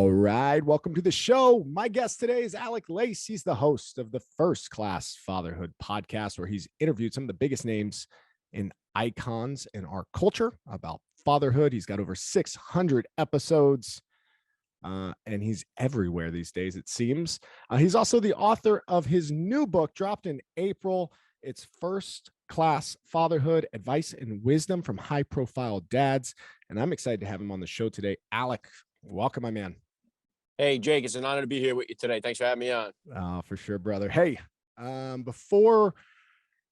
All right. Welcome to the show. My guest today is Alec Lace. He's the host of the first Class Fatherhood podcast, where he's interviewed some of the biggest names and icons in our culture about fatherhood. He's got over 600 episodes, and he's everywhere these days, it seems. He's also the author of his new book, dropped in April. It's First Class Fatherhood, Advice and Wisdom from High-Profile Dads. And I'm excited to have him on the show today. Alec, welcome, my man. Hey, Jake, it's an honor to be here with you today. Thanks for having me on. For sure, brother. Hey, before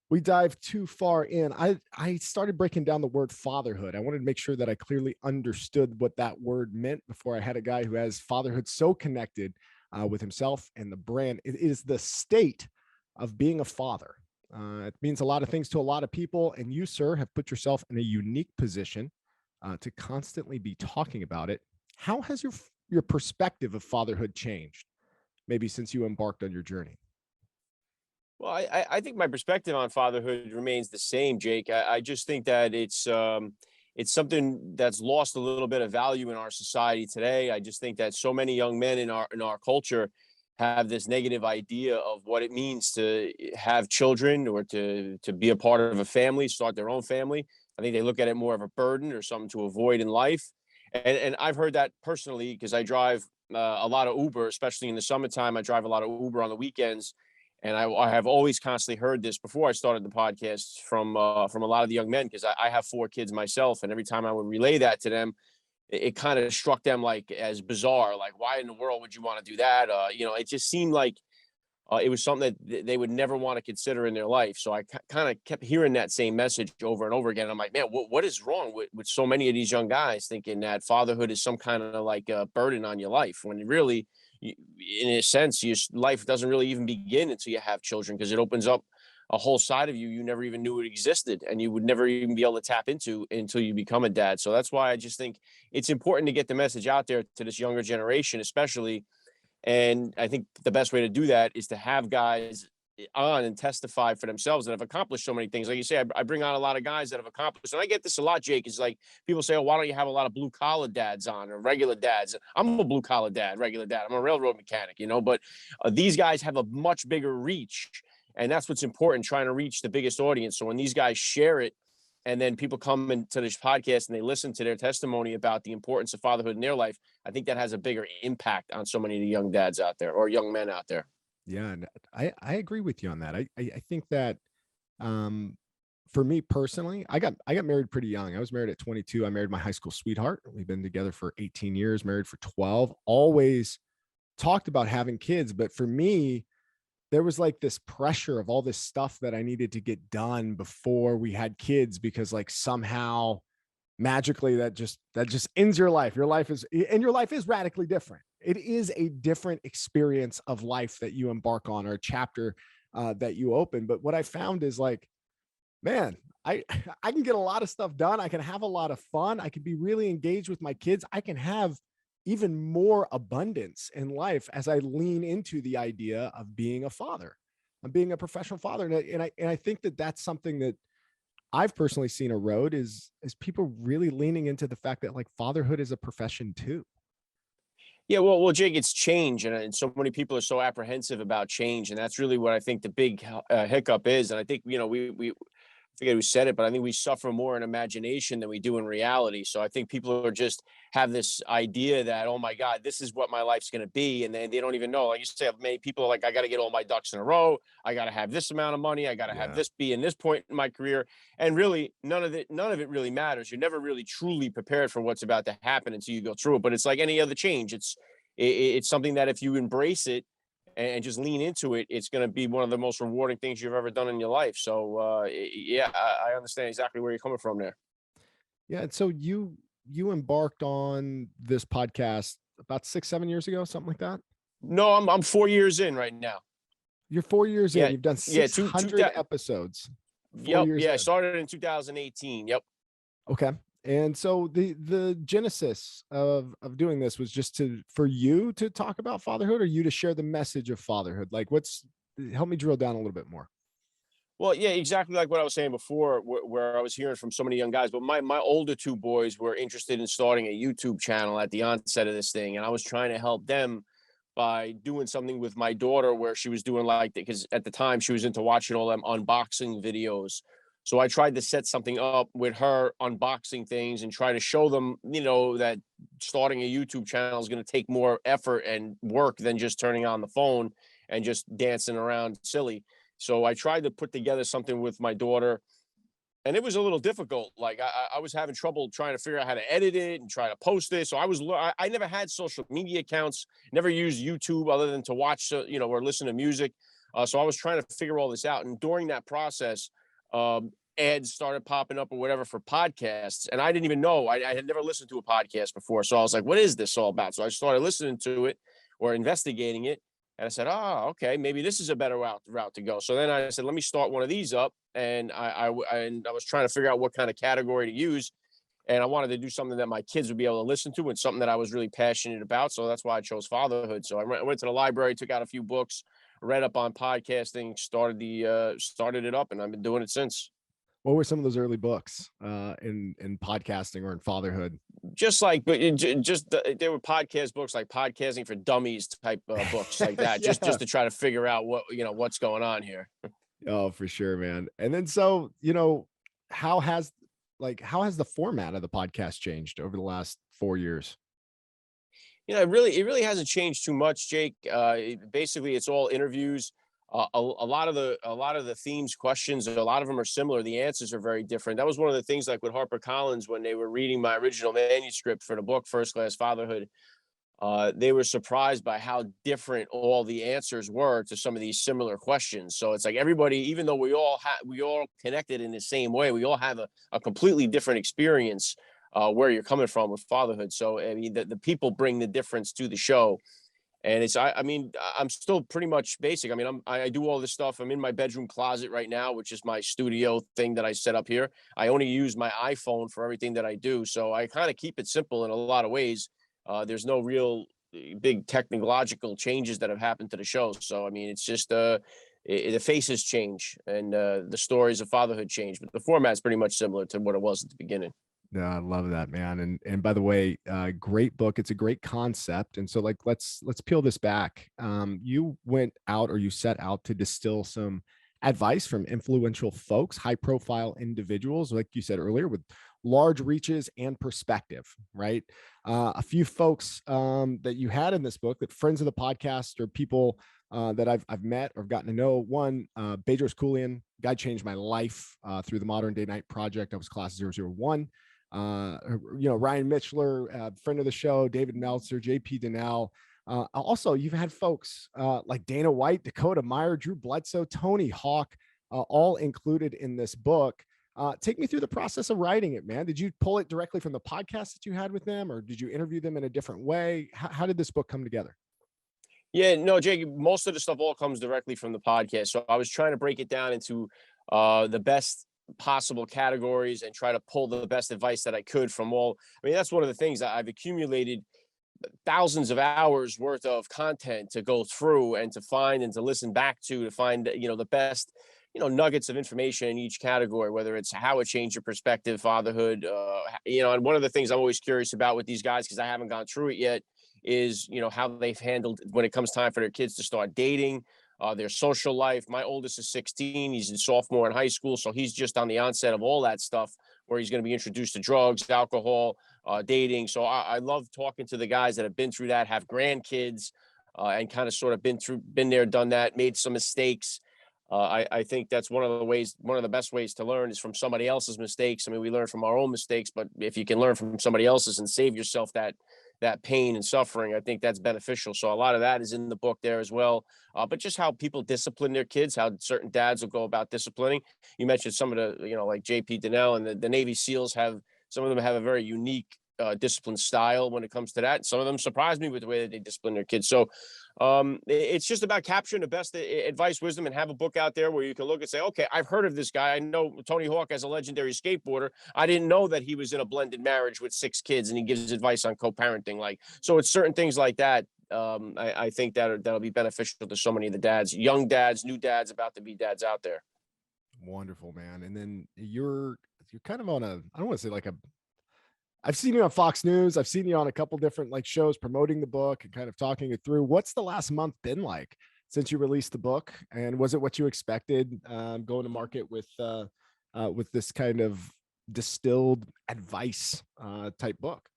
we dive too far in, I started breaking down the word fatherhood. I wanted to make sure that I clearly understood what that word meant before I had a guy who has fatherhood so connected with himself and the brand. It is the state of being a father. It means a lot of things to a lot of people, and you, sir, have put yourself in a unique position to constantly be talking about it. How has your perspective of fatherhood changed, maybe since you embarked on your journey? Well, I think my perspective on fatherhood remains the same, Jake. I just think that it's something that's lost a little bit of value in our society today. I just think that so many young men in our culture have this negative idea of what it means to have children or to be a part of a family, start their own family. I think they look at it more of a burden or something to avoid in life. And I've heard that personally because I drive a lot of Uber, especially in the summertime. I drive a lot of Uber on the weekends. And I have always constantly heard this before I started the podcast from a lot of the young men, because I have 4 kids myself. And every time I would relay that to them, it kind of struck them like as bizarre. Like, why in the world would you want to do that? It just seemed like it was something that they would never want to consider in their life. So I kind of kept hearing that same message over and over again. I'm like, man, what is wrong with so many of these young guys thinking that fatherhood is some kind of like a burden on your life, when really, in a sense, your life doesn't really even begin until you have children, because it opens up a whole side of you never even knew it existed, and you would never even be able to tap into until you become a dad. So that's why I just think it's important to get the message out there to this younger generation, especially. And I think the best way to do that is to have guys on and testify for themselves that have accomplished so many things. Like you say, I bring on a lot of guys that have accomplished, and I get this a lot, Jake. Is like people say, "Oh, why don't you have a lot of blue collar dads on or regular dads?" I'm a blue collar dad, regular dad. I'm a railroad mechanic, but these guys have a much bigger reach, and that's what's important, trying to reach the biggest audience. So when these guys share it, and then people come into this podcast and they listen to their testimony about the importance of fatherhood in their life, I think that has a bigger impact on so many of the young dads out there, or young men out there. Yeah, and I agree with you on that. I think that for me personally, I got married pretty young. I was married at 22. I married my high school sweetheart. We've been together for 18 years, married for 12. Always talked about having kids, but for me, there was like this pressure of all this stuff that I needed to get done before we had kids, because like somehow magically that just ends your life. Your life is radically different. It is a different experience of life that you embark on, or a chapter that you open. But what I found is like, man, I I can get a lot of stuff done. I can have a lot of fun. I can be really engaged with my kids. I can have even more abundance in life as I lean into the idea of being a father, of being a professional father. And I think that that's something that I've personally seen erode, is people really leaning into the fact that like fatherhood is a profession too. Yeah, well, Jake, it's change, and so many people are so apprehensive about change, and that's really what I think the big hiccup is. And I think we I forget who said it, but I think we suffer more in imagination than we do in reality. So I think people are just have this idea that, oh my God, this is what my life's going to be, and then they don't even know. Like you say, many people are like, I got to get all my ducks in a row. I got to have this amount of money. I got to have Yeah. this be in this point in my career, and really none of it really matters. You're never really truly prepared for what's about to happen until you go through it. But it's like any other change. It's something that if you embrace it and just lean into it, it's going to be one of the most rewarding things you've ever done in your life. So, yeah, I understand exactly where you're coming from there. Yeah. And so you embarked on this podcast about 6, 7 years ago, something like that. No, I'm 4 years in right now. You're 4 years in. Yeah, You've done yeah, 600 episodes. Four yep, years yeah. I in. started in 2018. Yep. Okay. And so the genesis of doing this was just for you to talk about fatherhood, or you to share the message of fatherhood. Like, help me drill down a little bit more. Well, yeah, exactly like what I was saying before, where I was hearing from so many young guys. But my older two boys were interested in starting a YouTube channel at the onset of this thing, and I was trying to help them by doing something with my daughter where she was doing like because at the time she was into watching all them unboxing videos. So I tried to set something up with her unboxing things and try to show them, that starting a YouTube channel is going to take more effort and work than just turning on the phone and just dancing around silly. So I tried to put together something with my daughter, and it was a little difficult. Like I was having trouble trying to figure out how to edit it and try to post it. So I never had social media accounts, never used YouTube other than to watch, or listen to music. So I was trying to figure all this out, and during that process, ads started popping up or whatever for podcasts, and I didn't even know. I had never listened to a podcast before, so I was like, "What is this all about?" So I started listening to it or investigating it, and I said, "Oh, okay, maybe this is a better route to go." So then I said, "Let me start one of these up." And I was trying to figure out what kind of category to use, and I wanted to do something that my kids would be able to listen to and something that I was really passionate about. So that's why I chose fatherhood. So I went to the library, took out a few books, read up on podcasting, started it up, and I've been doing it since. What were some of those early books in podcasting or in fatherhood? Just like, but there were podcast books like podcasting for dummies type books like that, Yeah. just to try to figure out what's going on here. Oh, for sure, man. And then so, how has how has the format of the podcast changed over the last 4 years? It really hasn't changed too much, Jake. Basically, it's all interviews. A lot of the themes, questions, a lot of them are similar. The answers are very different. That was one of the things, like with HarperCollins, when they were reading my original manuscript for the book First Class Fatherhood. They were surprised by how different all the answers were to some of these similar questions. So it's like everybody, even though we all connected in the same way, we all have a completely different experience where you're coming from with fatherhood. So I mean, the people bring the difference to the show. And I mean, I'm still pretty much basic. I mean, I do all this stuff. I'm in my bedroom closet right now, which is my studio thing that I set up here. I only use my iPhone for everything that I do. So I kind of keep it simple in a lot of ways. There's no real big technological changes that have happened to the show. So I mean, it's just the faces change and the stories of fatherhood change, but the format's pretty much similar to what it was at the beginning. Yeah, I love that, man. And by the way, great book. It's a great concept. And so let's peel this back. You went out or you set out to distill some advice from influential folks, high profile individuals, like you said earlier, with large reaches and perspective, right? A few folks that you had in this book, that friends of the podcast or people that I've met or gotten to know. One, Bedros Keuilian, guy changed my life through the Modern Day Night Project. I was class 001. Ryan Mitchler, friend of the show, David Meltzer, JP Donnell. Also, you've had folks like Dana White, Dakota Meyer, Drew Bledsoe, Tony Hawk, all included in this book. Take me through the process of writing it, man. Did you pull it directly from the podcast that you had with them, or did you interview them in a different way? How did this book come together? Yeah, no, Jake, most of the stuff all comes directly from the podcast. So I was trying to break it down into the best possible categories and try to pull the best advice that I could from all. I mean, that's one of the things that I've accumulated thousands of hours worth of content to go through and to find and to listen back to find, the best, nuggets of information in each category, whether it's how it changed your perspective, fatherhood, and one of the things I'm always curious about with these guys, because I haven't gone through it yet, is, how they've handled when it comes time for their kids to start dating, their social life. My oldest is 16. He's a sophomore in high school. So he's just on the onset of all that stuff where he's going to be introduced to drugs, alcohol, dating. So I love talking to the guys that have been through that, have grandkids, and kind of sort of been there, done that, made some mistakes. I think that's one of the best ways to learn is from somebody else's mistakes. I mean, we learn from our own mistakes, but if you can learn from somebody else's and save yourself that pain and suffering, I think that's beneficial. So a lot of that is in the book there as well. But just how people discipline their kids, how certain dads will go about disciplining. You mentioned some of the, like JP Donnell and the Navy SEALs some of them have a very unique discipline style when it comes to that. Some of them surprise me with the way that they discipline their kids. So it's just about capturing the best advice, wisdom, and have a book out there where you can look and say, okay, I've heard of this guy. I know Tony Hawk as a legendary skateboarder. I didn't know that he was in a blended marriage with 6 kids and he gives advice on co-parenting. So it's certain things like that. I think that'll be beneficial to so many of the dads, young dads, new dads, about to be dads out there. Wonderful, man. And then you're kind of on a, I don't want to say like a, I've seen you on Fox News. I've seen you on a couple different like shows promoting the book and kind of talking it through. What's the last month been like since you released the book? And was it what you expected going to market with this kind of distilled advice type book?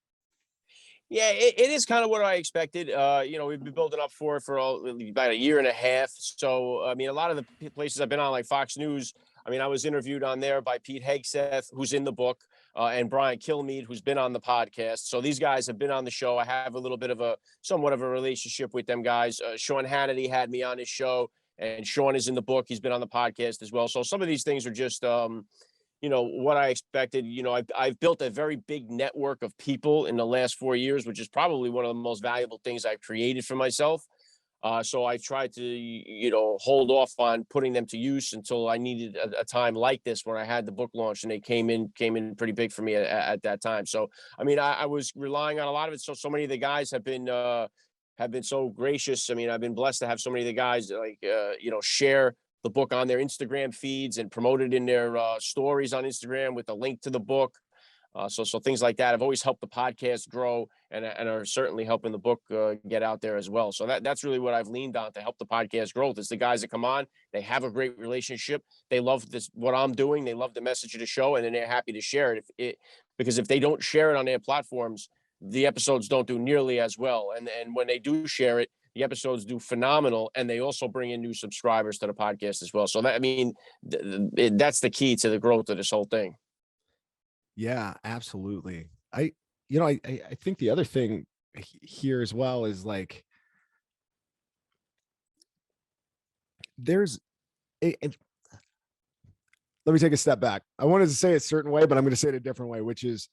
Yeah, it is kind of what I expected. We've been building up for it for about a year and a half. So, I mean, a lot of the places I've been on, like Fox News, I mean, I was interviewed on there by Pete Hegseth, who's in the book, and Brian Kilmeade, who's been on the podcast. So these guys have been on the show. I have a little bit of a somewhat of a relationship with them guys. Sean Hannity had me on his show, and Sean is in the book. He's been on the podcast as well. So some of these things are just what I expected. I've built a very big network of people in the last 4 years, which is probably one of the most valuable things I've created for myself. So I tried to, hold off on putting them to use until I needed a time like this when I had the book launch, and they came in pretty big for me at that time. So, I mean, I was relying on a lot of it. So many of the guys have been so gracious. I mean, I've been blessed to have so many of the guys share the book on their Instagram feeds and promote it in their stories on Instagram with a link to the book. So things like that have always helped the podcast grow, and are certainly helping the book get out there as well. So that's really what I've leaned on to help the podcast grow. It's the guys that come on, they have a great relationship, they love this what I'm doing, they love the message of the show, and then they're happy to share it. Because if they don't share it on their platforms, the episodes don't do nearly as well. And when they do share it, the episodes do phenomenal, and they also bring in new subscribers to the podcast as well. So that, I mean, that's the key to the growth of this whole thing. Yeah, absolutely. I think the other thing here as well is like there's let me take a step back. I wanted to say it a certain way, but I'm going to say it a different way, which is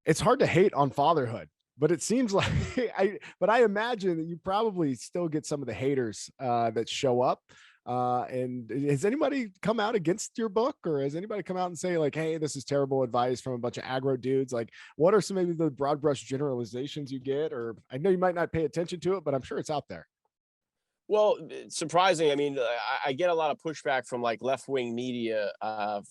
it's hard to hate on fatherhood, but it seems like I imagine that you probably still get some of the haters that show up. And has anybody come out against your book, or has anybody come out and say like, hey, this is terrible advice from a bunch of aggro dudes? Like, what are some maybe the broad brush generalizations you get? Or I know you might not pay attention to it, but I'm sure it's out there. Well, surprising. I mean, I get a lot of pushback from like left wing media.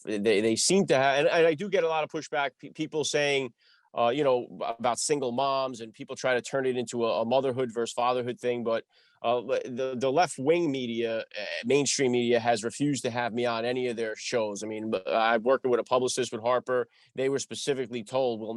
They seem to have, and I do get a lot of pushback. People saying, about single moms, and people try to turn it into a motherhood versus fatherhood thing. But the left wing media, mainstream media, has refused to have me on any of their shows. I mean, I'm working with a publicist with Harper. They were specifically told we'll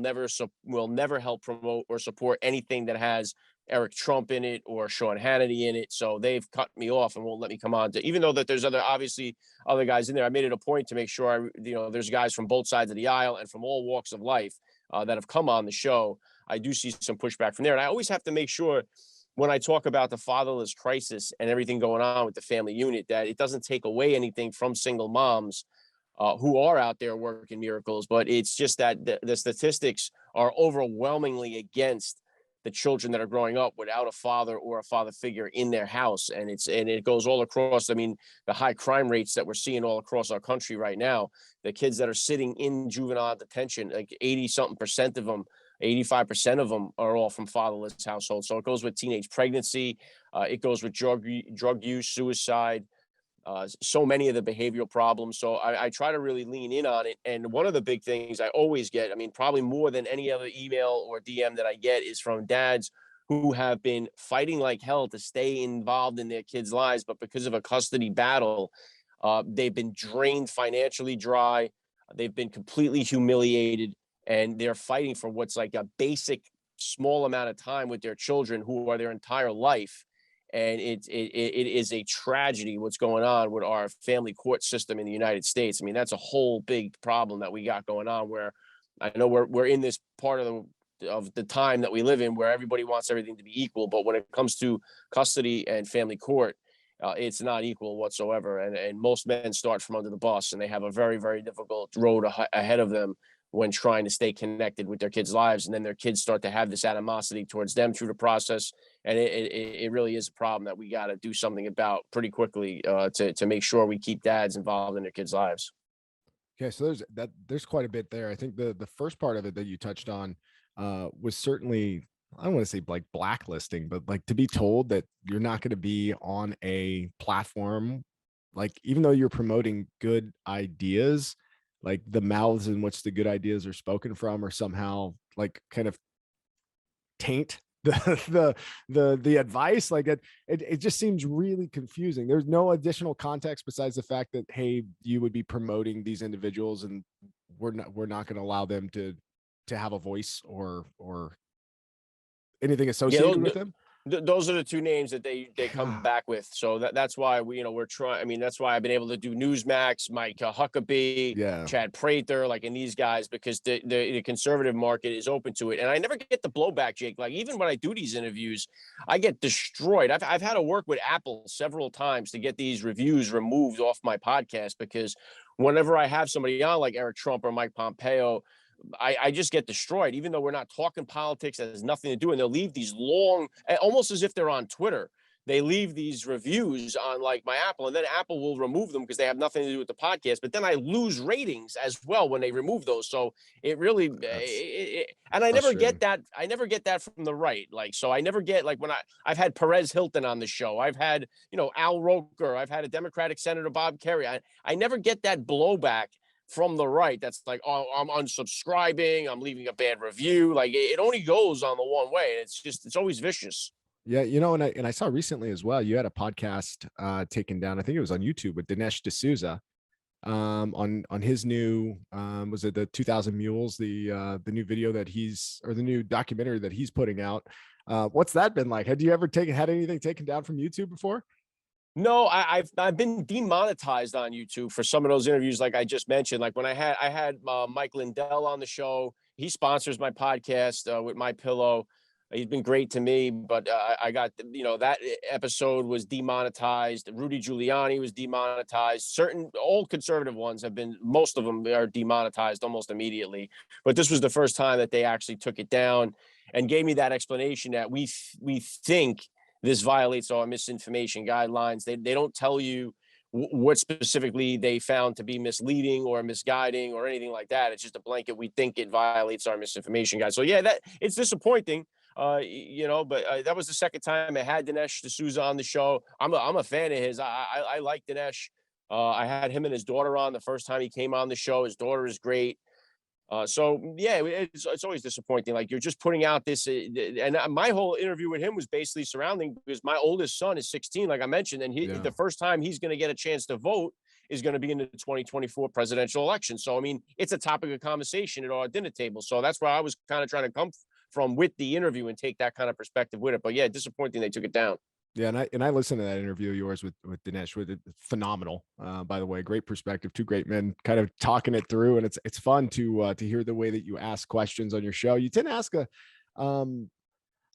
never help promote or support anything that has Eric Trump in it or Sean Hannity in it. So they've cut me off and won't let me come on to, even though that there's obviously other guys in there. I made it a point to make sure there's guys from both sides of the aisle and from all walks of life that have come on the show. I do see some pushback from there. And I always have to make sure when I talk about the fatherless crisis and everything going on with the family unit, that it doesn't take away anything from single moms who are out there working miracles. But it's just that the statistics are overwhelmingly against the children that are growing up without a father or a father figure in their house. And it goes all across. I mean, the high crime rates that we're seeing all across our country right now, the kids that are sitting in juvenile detention, like 80 something percent of them, 85% of them are all from fatherless households. So it goes with teenage pregnancy. It goes with drug use, suicide, so many of the behavioral problems. So I try to really lean in on it. And one of the big things I always get, I mean, probably more than any other email or DM that I get, is from dads who have been fighting like hell to stay involved in their kids' lives, but because of a custody battle, they've been drained financially dry. They've been completely humiliated, and they're fighting for what's like a basic small amount of time with their children, who are their entire life. And it is a tragedy what's going on with our family court system in the United States. I mean, that's a whole big problem that we got going on, where I know we're in this part of the time that we live in where everybody wants everything to be equal, but when it comes to custody and family court, it's not equal whatsoever. And most men start from under the bus, and they have a very, very difficult road ahead of them when trying to stay connected with their kids' lives. And then their kids start to have this animosity towards them through the process. And it really is a problem that we got to do something about pretty quickly, to make sure we keep dads involved in their kids' lives. Okay, so there's quite a bit there. I think the first part of it that you touched on was certainly, I don't want to say like blacklisting, but like to be told that you're not going to be on a platform like, even though you're promoting good ideas, like the mouths in which the good ideas are spoken from are somehow like kind of taint the advice. Like it just seems really confusing. There's no additional context besides the fact that, hey, you would be promoting these individuals, and we're not going to allow them to have a voice or anything Yeah, associated with them. those are the two names that they come God. back with. So that's why we're trying. I mean, that's why I've been able to do Newsmax, Mike Huckabee, Yeah. Chad Prather, like in these guys, because the conservative market is open to it. And I never get the blowback, Jake. Like even when I do these interviews, I get destroyed. I've had to work with Apple several times to get these reviews removed off my podcast, because whenever I have somebody on like Eric Trump or Mike Pompeo, I just get destroyed, even though we're not talking politics. That has nothing to do. And they'll leave these long, almost as if they're on Twitter. They leave these reviews on like my Apple, and then Apple will remove them because they have nothing to do with the podcast. But then I lose ratings as well when they remove those. So it really, That's and I never get frustrating. that. I never get that from the right. Like, so I never get like when I've had Perez Hilton on the show. I've had, Al Roker. I've had a Democratic Senator, Bob Kerry. I never get that blowback from the right that's like, oh, I'm unsubscribing, I'm leaving a bad review. Like it only goes on the one way. It's always vicious. Yeah, and I saw recently as well, you had a podcast taken down. I think it was on YouTube with Dinesh D'Souza, on his new, was it the 2000 Mules, the new video that he's, or the new documentary that he's putting out. What's that been like? Had you ever had anything taken down from YouTube before? No, I've been demonetized on YouTube for some of those interviews, like I just mentioned. Like when I had Mike Lindell on the show. He sponsors my podcast with My Pillow. He's been great to me, but I got that episode was demonetized. Rudy Giuliani was demonetized. Certain old conservative ones have been, most of them are demonetized almost immediately. But this was the first time that they actually took it down and gave me that explanation that we think this violates our misinformation guidelines. They don't tell you what specifically they found to be misleading or misguiding or anything like that. It's just a blanket. We think it violates our misinformation guide. So yeah, that it's disappointing. But that was the second time I had Dinesh D'Souza on the show. I'm a fan of his. I like Dinesh. I had him and his daughter on the first time he came on the show. His daughter is great. So yeah, it's always disappointing. Like you're just putting out this, and my whole interview with him was basically surrounding, because my oldest son is 16, like I mentioned, and Yeah. the first time he's going to get a chance to vote is going to be in the 2024 presidential election. So I mean, it's a topic of conversation at our dinner table. So that's where I was kind of trying to come from with the interview and take that kind of perspective with it. But yeah, disappointing they took it down. Yeah, and I listened to that interview of yours with Dinesh. With it, phenomenal, by the way, great perspective. Two great men, kind of talking it through, and it's fun to hear the way that you ask questions on your show. You tend to ask um,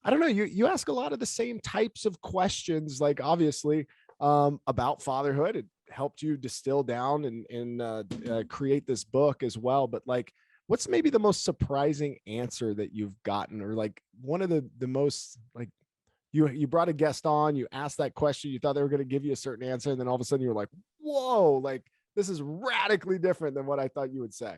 I don't know, you ask a lot of the same types of questions, like obviously, about fatherhood. It helped you distill down and create this book as well. But like, what's maybe the most surprising answer that you've gotten, or like one of the most like, you brought a guest on, you asked that question, you thought they were going to give you a certain answer, and then all of a sudden you were like, whoa, like this is radically different than what I thought you would say.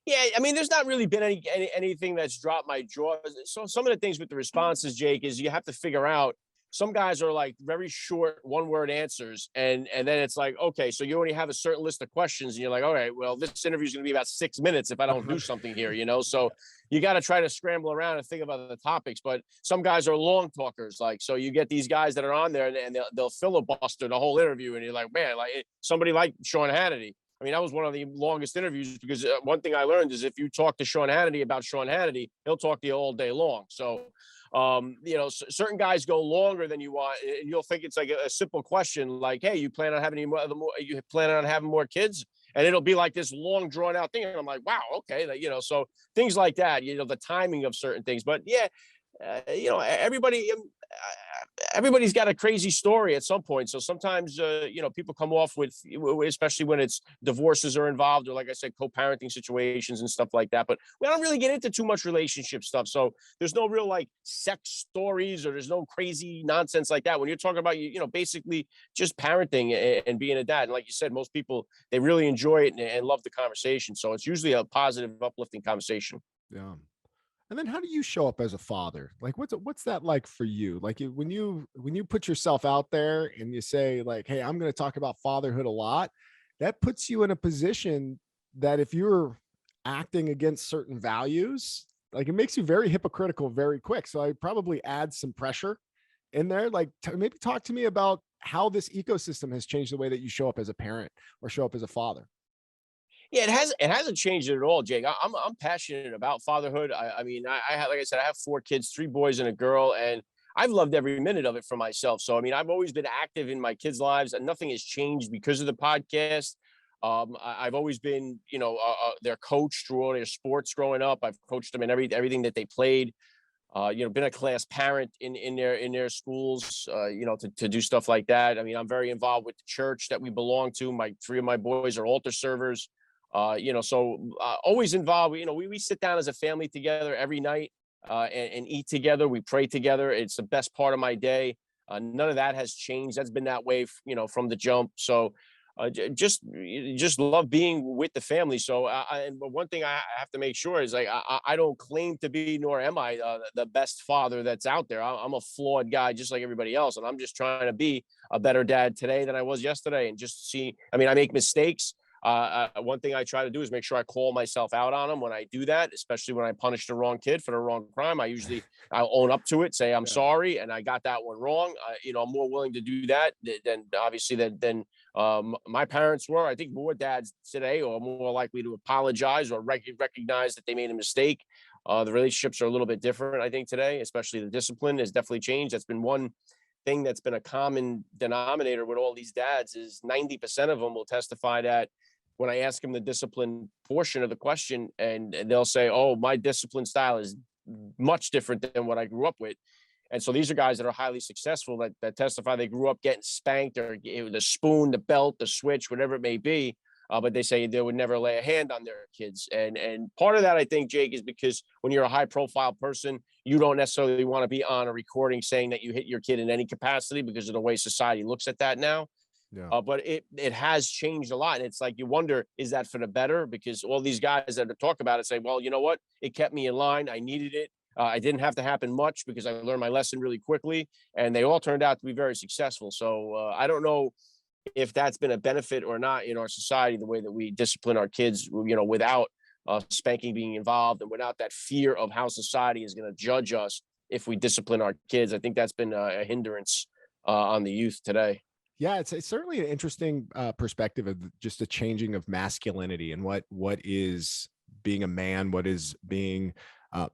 Yeah, I mean, there's not really been anything that's dropped my jaw. So some of the things with the responses, Jake, is you have to figure out. Some guys are like very short, one-word answers, and then it's like, okay, so you only have a certain list of questions, and you're like, all right, well, this interview is going to be about 6 minutes if I don't do something here. So you got to try to scramble around and think about the topics. But some guys are long talkers, like, so you get these guys that are on there and they'll filibuster the whole interview, and you're like, man, like somebody like Sean Hannity. I mean, that was one of the longest interviews, because one thing I learned is if you talk to Sean Hannity about Sean Hannity, he'll talk to you all day long. So, certain guys go longer than you want, and you'll think it's like a simple question, like, "Hey, you plan on having any more? You plan on having more kids?" And it'll be like this long, drawn out thing, and I'm like, "Wow, okay." So things like that. The timing of certain things, but yeah, everybody's got a crazy story at some point. So sometimes, people come off with, especially when it's divorces are involved, or like I said, co-parenting situations and stuff like that. But we don't really get into too much relationship stuff. So there's no real like sex stories, or there's no crazy nonsense like that. When you're talking about, basically just parenting and being a dad. And like you said, most people, they really enjoy it and love the conversation. So it's usually a positive, uplifting conversation. Yeah. And then how do you show up as a father? Like what's that like for you? Like when you put yourself out there and you say like, "Hey, I'm going to talk about fatherhood a lot." That puts you in a position that if you're acting against certain values, like it makes you very hypocritical very quick. So I probably add some pressure in there. Like maybe talk to me about how this ecosystem has changed the way that you show up as a parent or show up as a father. Yeah, it hasn't changed it at all, Jake. I'm passionate about fatherhood. I mean, I have, like I said, I have 4 kids, 3 boys and a girl, and I've loved every minute of it for myself. So I mean, I've always been active in my kids' lives, and nothing has changed because of the podcast. I've always been, their coach through all their sports growing up. I've coached them in everything that they played. Been a class parent in their schools, to do stuff like that. I mean, I'm very involved with the church that we belong to. My 3 of my boys are altar servers. Always involved. We sit down as a family together every night, and eat together. We pray together. It's the best part of my day. None of that has changed. That's been that way, from the jump. So just love being with the family. So, but one thing I have to make sure is like I don't claim to be, nor am I the best father that's out there. I'm a flawed guy, just like everybody else, and I'm just trying to be a better dad today than I was yesterday. And just see, I mean, I make mistakes. One thing I try to do is make sure I call myself out on them when I do that, especially when I punish the wrong kid for the wrong crime. I'll own up to it, say I'm Yeah. sorry, and I got that one wrong. I'm more willing to do that than obviously than my parents were. I think more dads today are more likely to apologize or recognize that they made a mistake. The relationships are a little bit different, I think, today, especially the discipline has definitely changed. That's been one thing that's been a common denominator with all these dads is 90% of them will testify that when I ask them the discipline portion of the question, and they'll say, "Oh, my discipline style is much different than what I grew up with." And so these are guys that are highly successful that testify they grew up getting spanked or the spoon, the belt, the switch, whatever it may be. But they say they would never lay a hand on their kids. And part of that, I think, Jake, is because when you're a high profile person, you don't necessarily want to be on a recording saying that you hit your kid in any capacity because of the way society looks at that now. Yeah. But it has changed a lot. And it's like you wonder, is that for the better? Because all these guys that talk about it say, well, you know what? It kept me in line. I needed it. I didn't have to happen much because I learned my lesson really quickly. And they all turned out to be very successful. So I don't know if that's been a benefit or not in our society, the way that we discipline our kids, without spanking being involved and without that fear of how society is going to judge us if we discipline our kids. I think that's been a hindrance on the youth today. Yeah, it's certainly an interesting perspective of just a changing of masculinity and what is being a man, what is being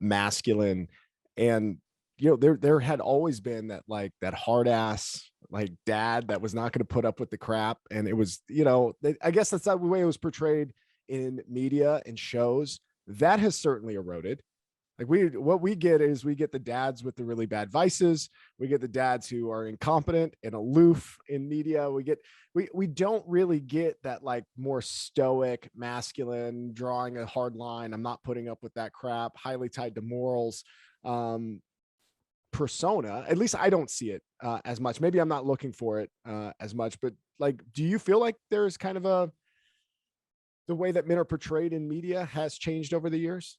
masculine, and there had always been that like that hard ass like dad that was not going to put up with the crap, and it was I guess that's not the way it was portrayed in media and shows. That has certainly eroded. Like what we get is we get the dads with the really bad vices. We get the dads who are incompetent and aloof in media. We don't really get that like more stoic, masculine, drawing a hard line. I'm not putting up with that crap, highly tied to morals. Persona, at least I don't see it as much. Maybe I'm not looking for it as much, but like, do you feel like there's kind of the way that men are portrayed in media has changed over the years?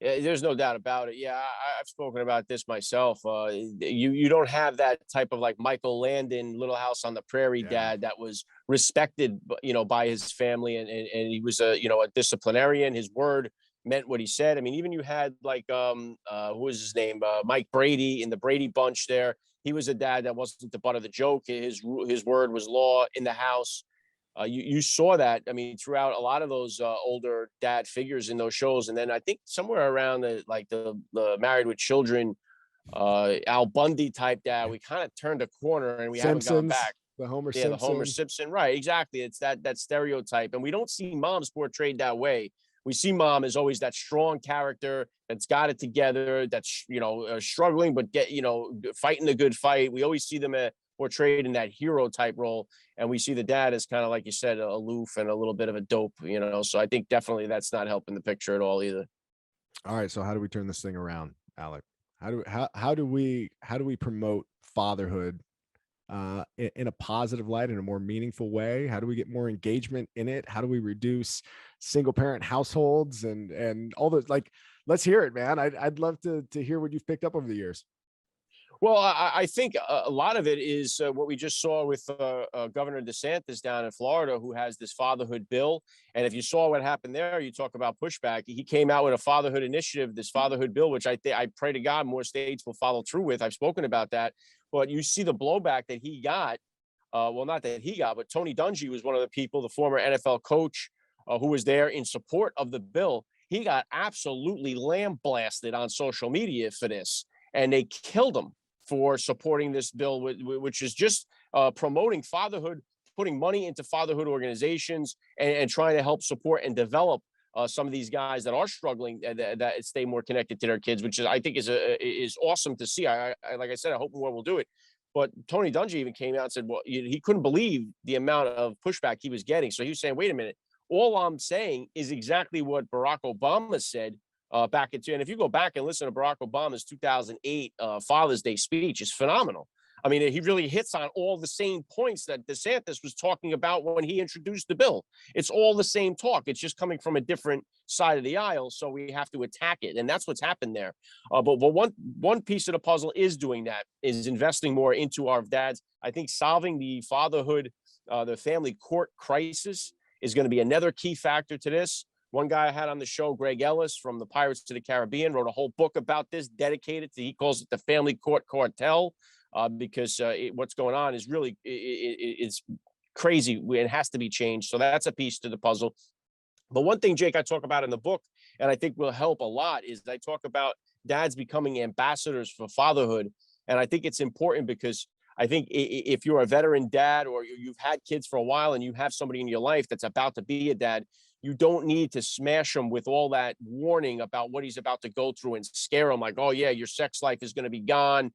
Yeah, there's no doubt about it. Yeah, I've spoken about this myself. You don't have that type of like Michael Landon, Little House on the Prairie Yeah. dad that was respected, by his family, and he was a disciplinarian. His word meant what he said. I mean, even you had like who was his name, Mike Brady in the Brady Bunch. There, he was a dad that wasn't the butt of the joke. His word was law in the house. You saw that. I mean, throughout a lot of those older dad figures in those shows, and then I think somewhere around the Married with Children, Al Bundy type dad, we kind of turned a corner and we haven't gone Simpsons, back. the Homer Yeah, the Homer Simpson. Simpson, right? Exactly. It's that stereotype, and we don't see moms portrayed that way. We see mom as always that strong character that's got it together, that's struggling but fighting the good fight. We always see them portrayed in that hero type role, and we see the dad as kind of like you said, aloof and a little bit of a dope. So I think definitely that's not helping the picture at all either. All right, so how do we turn this thing around, Alec? How do we promote fatherhood in a positive light, in a more meaningful way? How do we get more engagement in it? How do we reduce single parent households and all those like let's hear it, man. I'd love to hear what you've picked up over the years. Well, I think a lot of it is what we just saw with Governor DeSantis down in Florida, who has this fatherhood bill. And if you saw what happened there, you talk about pushback. He came out with a fatherhood initiative, this fatherhood bill, which I pray to God more states will follow through with. I've spoken about that, but you see the blowback that he got. Well, not that he got, but Tony Dungy was one of the people, the former NFL coach, who was there in support of the bill. He got absolutely lambasted on social media for this, and they killed him for supporting this bill, which is just promoting fatherhood, putting money into fatherhood organizations, and trying to help support and develop some of these guys that are struggling that stay more connected to their kids, which is I think is awesome to see. Like I said, I hope more will do it. But Tony Dungy even came out and said, well, he couldn't believe the amount of pushback he was getting. So he was saying, wait a minute, all I'm saying is exactly what Barack Obama said back into. And if you go back and listen to Barack Obama's 2008 Father's Day speech, it's phenomenal. I mean, he really hits on all the same points that DeSantis was talking about when he introduced the bill. It's all the same talk. It's just coming from a different side of the aisle, so we have to attack it, and that's what's happened there. But one piece of the puzzle is doing that, is investing more into our dads. I think solving the fatherhood, the family court crisis is going to be another key factor to this. One guy I had on the show, Greg Ellis from the Pirates to the Caribbean, wrote a whole book about this, dedicated to, he calls it the family court cartel, because what's going on is really, it's crazy. It has to be changed. So that's a piece to the puzzle. But one thing, Jake, I talk about in the book, and I think will help a lot, is I talk about dads becoming ambassadors for fatherhood. And I think it's important because I think if you're a veteran dad, or you've had kids for a while and you have somebody in your life that's about to be a dad, you don't need to smash him with all that warning about what he's about to go through and scare him like, oh yeah, your sex life is going to be gone.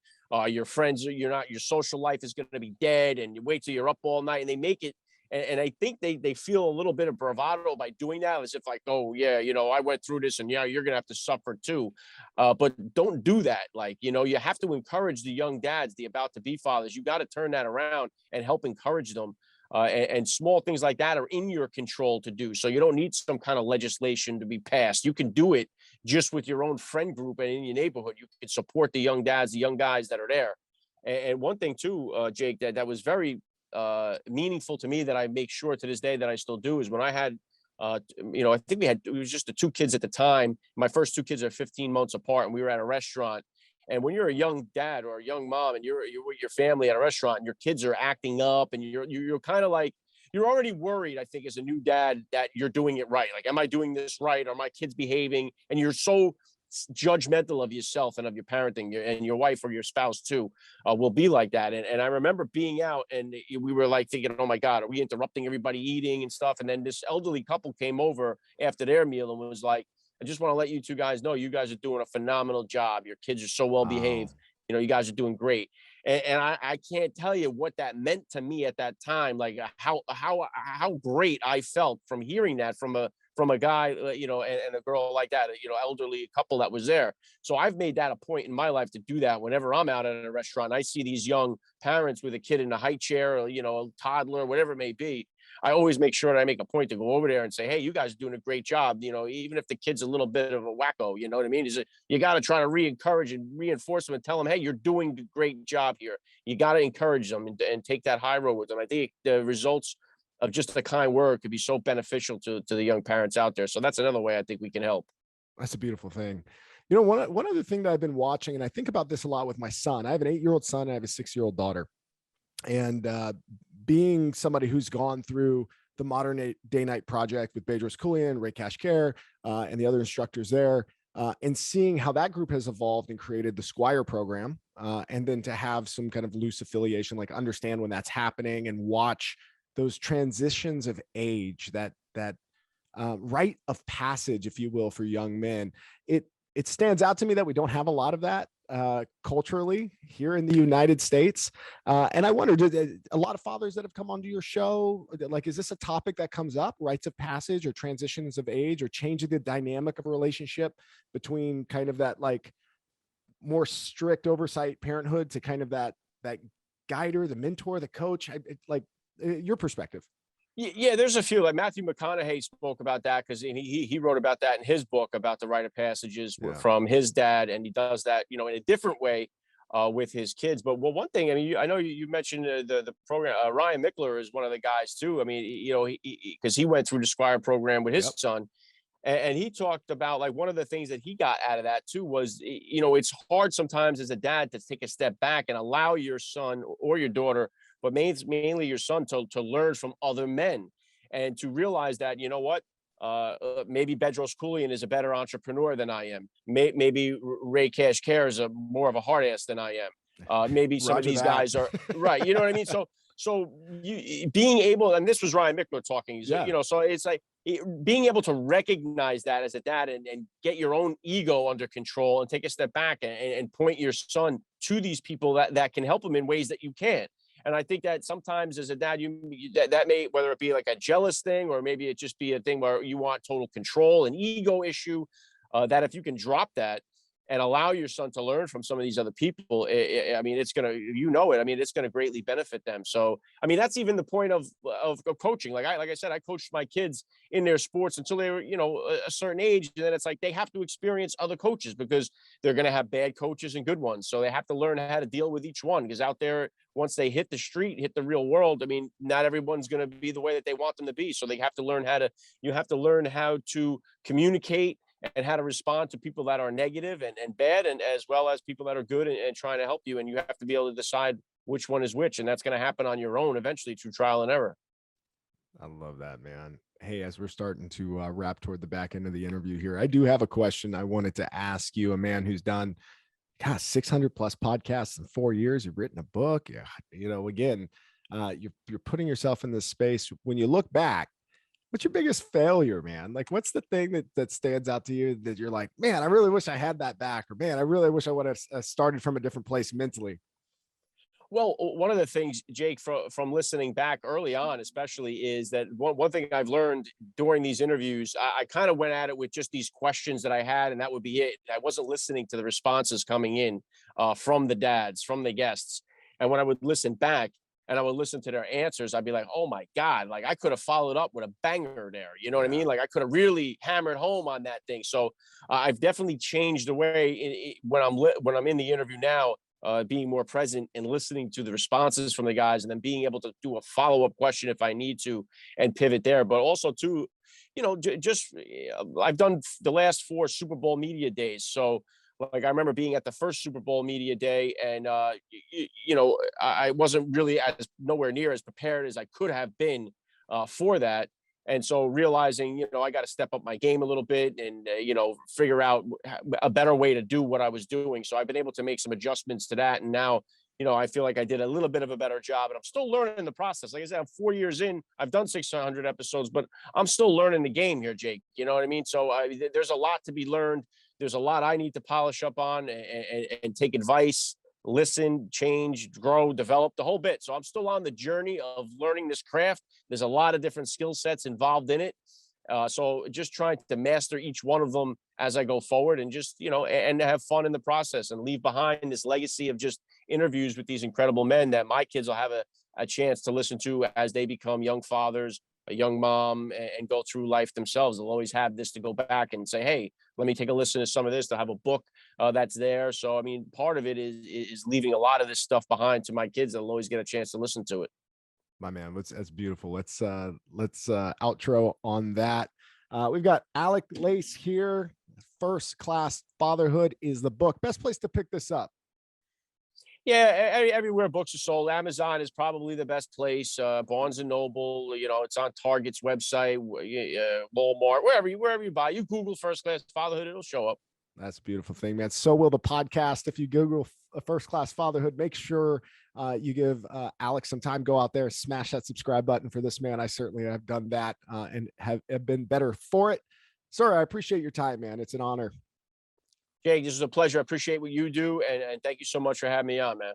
Your friends, your social life is going to be dead. And you wait till you're up all night, and they make it. And I think they feel a little bit of bravado by doing that, as if like, oh yeah, I went through this, and yeah, you're going to have to suffer too. But don't do that. Like, you have to encourage the young dads, the about to be fathers. You got to turn that around and help encourage them. And small things like that are in your control to do. So you don't need some kind of legislation to be passed. You can do it just with your own friend group and in your neighborhood. You can support the young dads, the young guys that are there. And one thing too, Jake, that was very meaningful to me, that I make sure to this day that I still do, is when I had, I think it was just the two kids at the time. My first two kids are 15 months apart, and we were at a restaurant. And when you're a young dad or a young mom, and you're with your family at a restaurant, and your kids are acting up, and you're kind of like, you're already worried, I think, as a new dad, that you're doing it right. Like, am I doing this right? Are my kids behaving? And you're so judgmental of yourself and of your parenting, and your wife or your spouse too will be like that. And I remember being out, and we were like thinking, oh my God, are we interrupting everybody eating and stuff? And then this elderly couple came over after their meal and was like, I just want to let you two guys know you guys are doing a phenomenal job. Your kids are so well behaved. Wow. You guys are doing great. And I can't tell you what that meant to me at that time. Like how great I felt from hearing that from a guy, and a girl like that, elderly couple that was there. So I've made that a point in my life to do that whenever I'm out at a restaurant. I see these young parents with a kid in a high chair, or, a toddler, whatever it may be. I always make sure that I make a point to go over there and say, hey, you guys are doing a great job. Even if the kid's a little bit of a wacko, you know what I mean? You got to try to re-encourage and reinforce them and tell them, hey, you're doing a great job here. You got to encourage them and take that high road with them. I think the results of just a kind word could be so beneficial to the young parents out there. So that's another way I think we can help. That's a beautiful thing. One other thing that I've been watching, and I think about this a lot with my son. I have an 8-year-old son, and I have a 6-year-old daughter. And being somebody who's gone through the Modern Day Night Project with Bedros Keuilian, Ray Kashkar, and the other instructors there, and seeing how that group has evolved and created the Squire program, and then to have some kind of loose affiliation, like understand when that's happening and watch those transitions of age, that rite of passage, if you will, for young men. It stands out to me that we don't have a lot of that culturally here in the United States. And I wonder, a lot of fathers that have come onto your show, like, is this a topic that comes up, rites of passage or transitions of age, or changing the dynamic of a relationship between kind of that, like, more strict oversight parenthood to kind of that guider, the mentor, the coach? Your perspective. Yeah, there's a few like Matthew McConaughey spoke about that because he wrote about that in his book about the rite of passages Yeah. from his dad, and he does that in a different way with his kids. But well, one thing I mean, I know you mentioned the program. Ryan Mickler is one of the guys too. I mean, because he went through the Squire program with his Yep. son, and he talked about like one of the things that he got out of that too was it's hard sometimes as a dad to take a step back and allow your son or your daughter, but mainly your son, to learn from other men and to realize that what, maybe Bedros Keuilian is a better entrepreneur than I am. Maybe Ray Cash is a more of a hard ass than I am. Maybe some of Roger these that. guys are right. You know what I mean? So you being able, and this was Ryan Mickler talking, Yeah. so it's like being able to recognize that as a dad and get your own ego under control and take a step back and point your son to these people that can help him in ways that you can't. And I think that sometimes as a dad, that may, whether it be like a jealous thing or maybe it just be a thing where you want total control, an ego issue, that if you can drop that and allow your son to learn from some of these other people, I mean, it's gonna, I mean, it's gonna greatly benefit them. So, I mean, that's even the point of coaching. Like I said, I coached my kids in their sports until they were, a certain age, and then it's like they have to experience other coaches because they're gonna have bad coaches and good ones. So they have to learn how to deal with each one because out there, once they hit the street, hit the real world, I mean, not everyone's going to be the way that they want them to be. So they have to learn you have to learn how to communicate and how to respond to people that are negative and bad, and as well as people that are good and trying to help you. And you have to be able to decide which one is which. And that's going to happen on your own eventually through trial and error. I love that, man. Hey, as we're starting to wrap toward the back end of the interview here, I do have a question I wanted to ask you, a man who's done, gosh, 600 plus podcasts in 4 years. You've written a book. Yeah. Again, you're putting yourself in this space. When you look back, what's your biggest failure, man? Like, what's the thing that stands out to you that you're like, man, I really wish I had that back, or man, I really wish I would have started from a different place mentally. Well, one of the things, Jake, from listening back early on, especially, is that one thing I've learned during these interviews, I kind of went at it with just these questions that I had, and that would be it. I wasn't listening to the responses coming in from the dads, from the guests. And when I would listen back and I would listen to their answers, I'd be like, oh my God, like I could have followed up with a banger there. You know what I Yeah. mean? Like I could have really hammered home on that thing. So I've definitely changed the way when I'm in the interview now, being more present and listening to the responses from the guys, and then being able to do a follow-up question if I need to and pivot there. But also too, just I've done the last 4 Super Bowl media days. So like I remember being at the first Super Bowl media day, and I wasn't really as nowhere near as prepared as I could have been for that. And so realizing, I got to step up my game a little bit and, figure out a better way to do what I was doing. So I've been able to make some adjustments to that. And now, I feel like I did a little bit of a better job, and I'm still learning the process. Like I said, I'm 4 years in, I've done 600 episodes, but I'm still learning the game here, Jake. You know what I mean? So there's a lot to be learned. There's a lot I need to polish up on and take advice, listen, change, grow, develop the whole bit. So I'm still on the journey of learning this craft. There's a lot of different skill sets involved in it. So just trying to master each one of them as I go forward, and just, and have fun in the process and leave behind this legacy of just interviews with these incredible men that my kids will have a chance to listen to as they become young fathers, a young mom, and go through life themselves. They'll always have this to go back and say, hey, let me take a listen to some of this. They'll have a book that's there. So, I mean, part of it is leaving a lot of this stuff behind to my kids. They'll always get a chance to listen to it. My man, that's beautiful. Let's outro on that. We've got Alec Lace here. First Class Fatherhood is the book. Best place to pick this up. Yeah, everywhere books are sold. Amazon is probably the best place. Barnes and Noble, it's on Target's website, Walmart, wherever you buy. You Google First Class Fatherhood, it'll show up. That's a beautiful thing, man. So will the podcast. If you Google a First Class Fatherhood, make sure you give Alex some time. Go out there, smash that subscribe button for this man. I certainly have done that and have been better for it. Sir, I appreciate your time, man. It's an honor. Jake, this is a pleasure. I appreciate what you do, and thank you so much for having me on, man.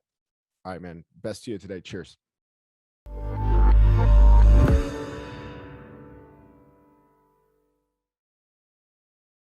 All right, man. Best to you today. Cheers.